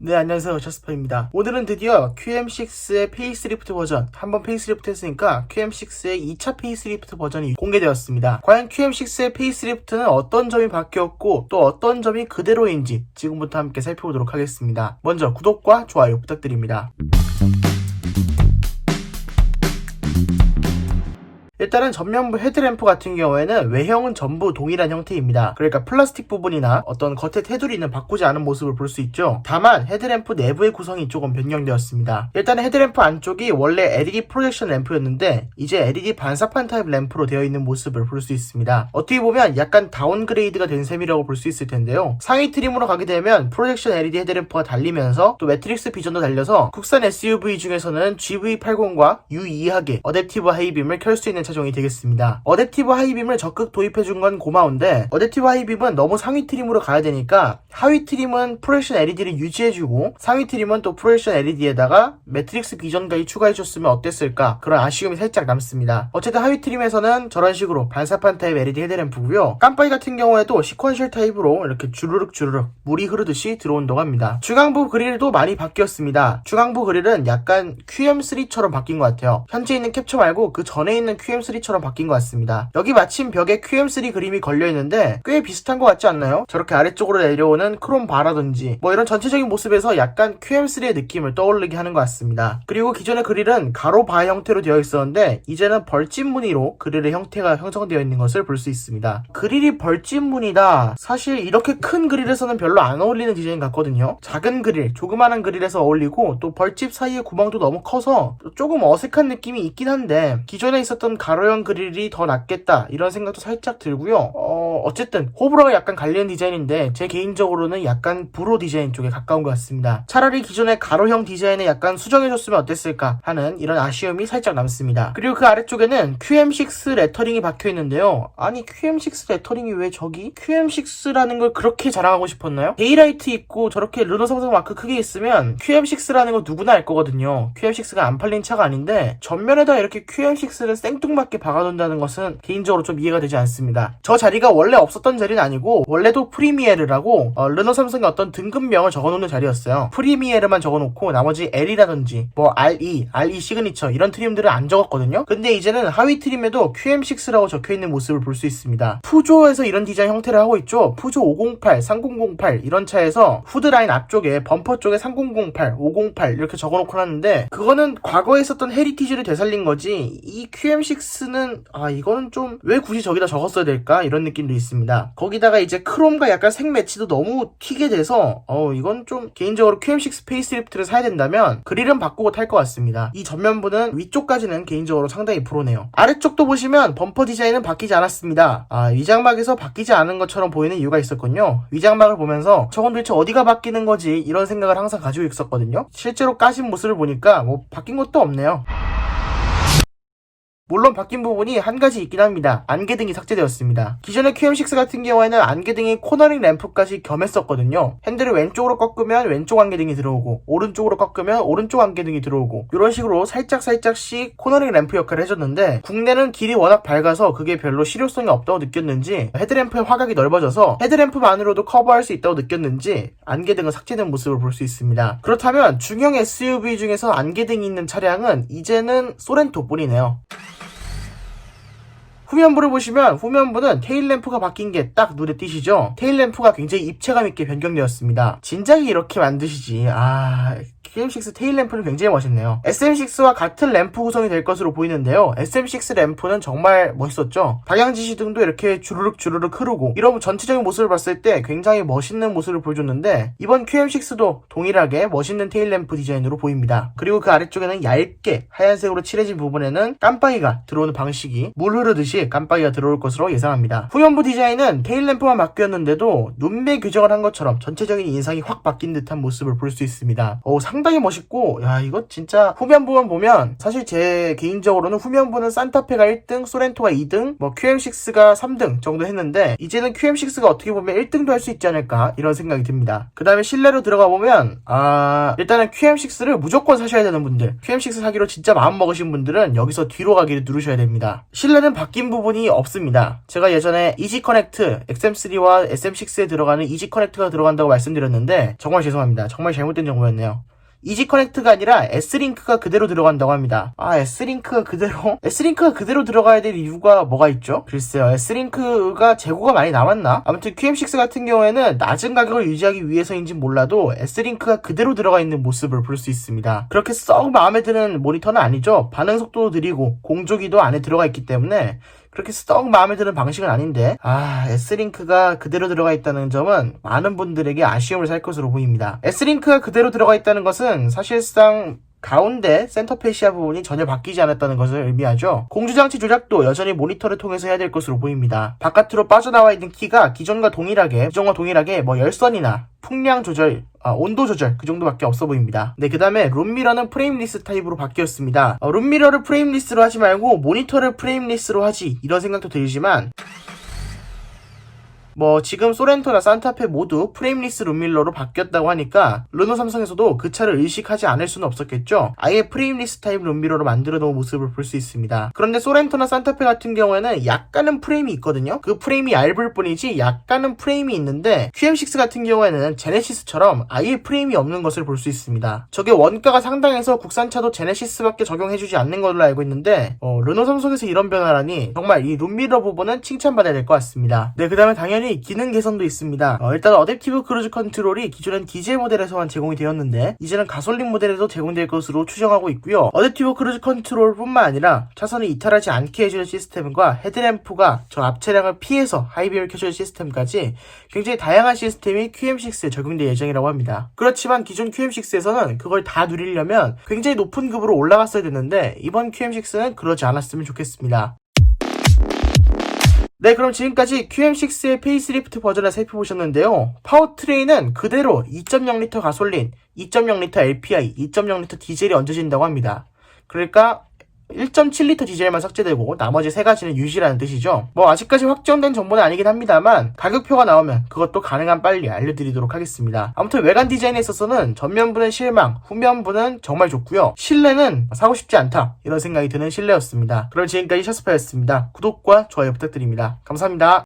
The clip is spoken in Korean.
네, 안녕하세요. 저스퍼입니다. 오늘은 드디어 QM6의 페이스리프트 버전, 한번 페이스리프트 했으니까 QM6의 2차 페이스리프트 버전이 공개되었습니다. 과연 QM6의 페이스리프트는 어떤 점이 바뀌었고 또 어떤 점이 그대로인지 지금부터 함께 살펴보도록 하겠습니다. 먼저 구독과 좋아요 부탁드립니다. 일단은 전면부 헤드램프 같은 경우에는 외형은 전부 동일한 형태입니다. 그러니까 플라스틱 부분이나 어떤 겉에 테두리는 바꾸지 않은 모습을 볼 수 있죠. 다만 헤드램프 내부의 구성이 조금 변경되었습니다. 일단은 헤드램프 안쪽이 원래 LED 프로젝션 램프였는데 이제 LED 반사판 타입 램프로 되어 있는 모습을 볼 수 있습니다. 어떻게 보면 약간 다운그레이드가 된 셈이라고 볼 수 있을 텐데요. 상위 트림으로 가게 되면 프로젝션 LED 헤드램프가 달리면서 또 매트릭스 비전도 달려서 국산 SUV 중에서는 GV80과 유의하게 어댑티브 하이빔을 켤 수 있는 차종이 되겠습니다. 어댑티브 하이빔을 적극 도입해준 건 고마운데 어댑티브 하이빔은 너무 상위 트림으로 가야 되니까 하위 트림은 프로젝션 LED를 유지해주고 상위 트림은 또 프로젝션 LED에다가 매트릭스 비전까지 추가해줬으면 어땠을까 그런 아쉬움이 살짝 남습니다. 어쨌든 하위 트림에서는 저런 식으로 반사판 타입 LED 헤드램프고요. 깜빡이 같은 경우에도 시퀀셜 타입으로 이렇게 주르륵 물이 흐르듯이 들어온다고 합니다. 중앙부 그릴도 많이 바뀌었습니다. 중앙부 그릴은 약간 QM3처럼 바뀐 것 같아요. 현재 있는 캡처 말고 그 전에 있는 QM3처럼 바뀐 것 같습니다. 여기 마침 벽에 QM3 그림이 걸려있는데 꽤 비슷한 것 같지 않나요? 저렇게 아래쪽으로 내려오는 크롬 바라든지 뭐 이런 전체적인 모습에서 약간 QM3의 느낌을 떠올리게 하는 것 같습니다. 그리고 기존의 그릴은 가로 바 형태로 되어 있었는데 이제는 벌집 무늬로 그릴의 형태가 형성되어 있는 것을 볼 수 있습니다. 그릴이 벌집 무늬다. 사실 이렇게 큰 그릴에서는 별로 안 어울리는 디자인 같거든요. 작은 그릴, 조그마한 그릴에서 어울리고 또 벌집 사이의 구멍도 너무 커서 조금 어색한 느낌이 있긴 한데 기존에 있었던 가로형 그릴이 더 낫겠다 이런 생각도 살짝 들고요. 어쨌든 호불호가 약간 갈리는 디자인인데 제 개인적으로는 약간 브로 디자인 쪽에 가까운 것 같습니다. 차라리 기존의 가로형 디자인에 약간 수정해줬으면 어땠을까 하는 이런 아쉬움이 살짝 남습니다. 그리고 그 아래쪽에는 QM6 레터링이 박혀있는데요. 아니 QM6 레터링이 왜 저기? QM6라는 걸 그렇게 자랑하고 싶었나요? 데이라이트 있고 저렇게 르노 삼성 마크 크게 있으면 QM6라는 거 누구나 알 거거든요. QM6가 안 팔린 차가 아닌데 전면에다 이렇게 QM6를 생뚱맞게 박아놓는다는 것은 개인적으로 좀 이해가 되지 않습니다. 저 자리가 원래 없었던 자리는 아니고 원래도 프리미에르라고 르노 삼성의 어떤 등급명을 적어놓는 자리였어요. 프리미에르만 적어놓고 나머지 L이라든지 뭐 RE 시그니처 이런 트림들은 안 적었거든요. 근데 이제는 하위 트림에도 QM6라고 적혀있는 모습을 볼 수 있습니다. 푸조에서 이런 디자인 형태를 하고 있죠. 푸조 508, 3008 이런 차에서 후드라인 앞쪽에 범퍼 쪽에 3008, 508 이렇게 적어놓고 놨는데 그거는 과거에 있었던 헤리티지를 되살린 거지 이 QM6는 이거는 좀 왜 굳이 저기다 적었어야 될까 이런 느낌도 있습니다. 거기다가 이제 크롬과 약간 색 매치도 너무 튀게 돼서 이건 좀 개인적으로 QM6 페이스리프트를 사야 된다면 그릴은 바꾸고 탈 것 같습니다. 이 전면부는 위쪽까지는 개인적으로 상당히 부러네요. 아래쪽도 보시면 범퍼 디자인은 바뀌지 않았습니다. 위장막에서 바뀌지 않은 것처럼 보이는 이유가 있었군요. 위장막을 보면서 저건 도대체 어디가 바뀌는 거지 이런 생각을 항상 가지고 있었거든요. 실제로 까진 모습을 보니까 뭐 바뀐 것도 없네요. 물론 바뀐 부분이 한 가지 있긴 합니다. 안개등이 삭제되었습니다. 기존의 QM6 같은 경우에는 안개등이 코너링 램프까지 겸했었거든요. 핸들을 왼쪽으로 꺾으면 왼쪽 안개등이 들어오고 오른쪽으로 꺾으면 오른쪽 안개등이 들어오고 이런 식으로 살짝씩 코너링 램프 역할을 해줬는데 국내는 길이 워낙 밝아서 그게 별로 실효성이 없다고 느꼈는지 헤드램프의 화각이 넓어져서 헤드램프만으로도 커버할 수 있다고 느꼈는지 안개등은 삭제된 모습을 볼 수 있습니다. 그렇다면 중형 SUV 중에서 안개등이 있는 차량은 이제는 소렌토뿐이네요. 후면부를 보시면 후면부는 테일램프가 바뀐 게 딱 눈에 띄시죠? 테일램프가 굉장히 입체감 있게 변경되었습니다. 진작에 이렇게 만드시지. QM6 테일램프는 굉장히 멋있네요. SM6와 같은 램프 구성이 될 것으로 보이는데요. SM6 램프는 정말 멋있었죠. 방향지시등도 이렇게 주르륵 흐르고 이런 전체적인 모습을 봤을 때 굉장히 멋있는 모습을 보여줬는데 이번 QM6도 동일하게 멋있는 테일램프 디자인으로 보입니다. 그리고 그 아래쪽에는 얇게 하얀색으로 칠해진 부분에는 깜빡이가 들어오는 방식이 물 흐르듯이 깜빡이가 들어올 것으로 예상합니다. 후면부 디자인은 테일램프만 바뀌었는데도 눈매 교정을 한 것처럼 전체적인 인상이 확 바뀐 듯한 모습을 볼 수 있습니다. 상당히 멋있고 이거 진짜 후면부만 보면 사실 제 개인적으로는 후면부는 산타페가 1등, 소렌토가 2등, 뭐 QM6가 3등 정도 했는데 이제는 QM6가 어떻게 보면 1등도 할 수 있지 않을까 이런 생각이 듭니다. 그 다음에 실내로 들어가 보면 일단은 QM6를 무조건 사셔야 되는 분들 QM6 사기로 진짜 마음 먹으신 분들은 여기서 뒤로 가기를 누르셔야 됩니다. 실내는 바뀐 바뀐 부분이 없습니다. 제가 예전에 이지 커넥트, XM3와 SM6에 들어가는 이지 커넥트가 들어간다고 말씀드렸는데 정말 죄송합니다. 정말 잘못된 정보였네요. 이지 커넥트가 아니라 S링크가 그대로 들어간다고 합니다. S링크가 그대로 들어가야 될 이유가 뭐가 있죠? 글쎄요, S링크가 재고가 많이 남았나? 아무튼 QM6 같은 경우에는 낮은 가격을 유지하기 위해서인지 몰라도 S링크가 그대로 들어가 있는 모습을 볼 수 있습니다. 그렇게 썩 마음에 드는 모니터는 아니죠. 반응 속도도 느리고 공조기도 안에 들어가 있기 때문에 그렇게 썩 마음에 드는 방식은 아닌데 S링크가 그대로 들어가 있다는 점은 많은 분들에게 아쉬움을 살 것으로 보입니다. S링크가 그대로 들어가 있다는 것은 사실상 가운데 센터 페시아 부분이 전혀 바뀌지 않았다는 것을 의미하죠. 공조장치 조작도 여전히 모니터를 통해서 해야 될 것으로 보입니다. 바깥으로 빠져나와 있는 키가 기존과 동일하게 열선이나 풍량 조절, 온도 조절 그 정도밖에 없어 보입니다. 네, 그 다음에 룸미러는 프레임리스 타입으로 바뀌었습니다. 룸미러를 프레임리스로 하지 말고 모니터를 프레임리스로 하지 이런 생각도 들지만 지금 소렌토나 산타페 모두 프레임리스 룸밀러로 바뀌었다고 하니까 르노 삼성에서도 그 차를 의식하지 않을 수는 없었겠죠. 아예 프레임리스 타입 룸밀러로 만들어 놓은 모습을 볼 수 있습니다. 그런데 소렌토나 산타페 같은 경우에는 약간은 프레임이 있거든요. 그 프레임이 얇을 뿐이지 약간은 프레임이 있는데 QM6 같은 경우에는 제네시스처럼 아예 프레임이 없는 것을 볼 수 있습니다. 저게 원가가 상당해서 국산차도 제네시스밖에 적용해주지 않는 걸로 알고 있는데 르노 삼성에서 이런 변화라니 정말 이 룸밀러 부분은 칭찬받아야 될 것 같습니다. 네, 그 다음에 당연히 기능 개선도 있습니다. 일단 어댑티브 크루즈 컨트롤이 기존엔 디젤 모델에서만 제공이 되었는데 이제는 가솔린 모델에도 제공될 것으로 추정하고 있고요. 어댑티브 크루즈 컨트롤 뿐만 아니라 차선을 이탈하지 않게 해주는 시스템과 헤드램프가 저 앞차량을 피해서 하이빔을 켜주는 시스템까지 굉장히 다양한 시스템이 QM6에 적용될 예정이라고 합니다. 그렇지만 기존 QM6에서는 그걸 다 누리려면 굉장히 높은 급으로 올라갔어야 됐는데 이번 QM6는 그러지 않았으면 좋겠습니다. 네, 그럼 지금까지 QM6의 페이스리프트 버전을 살펴보셨는데요. 파워트레인은 그대로 2.0L 가솔린, 2.0L LPI, 2.0L 디젤이 얹어진다고 합니다. 그러니까 1.7L 디젤만 삭제되고 나머지 세 가지는 유지라는 뜻이죠. 아직까지 확정된 정보는 아니긴 합니다만 가격표가 나오면 그것도 가능한 빨리 알려드리도록 하겠습니다. 아무튼 외관 디자인에 있어서는 전면부는 실망, 후면부는 정말 좋고요. 실내는 사고 싶지 않다 이런 생각이 드는 실내였습니다. 그럼 지금까지 샤스파였습니다. 구독과 좋아요 부탁드립니다. 감사합니다.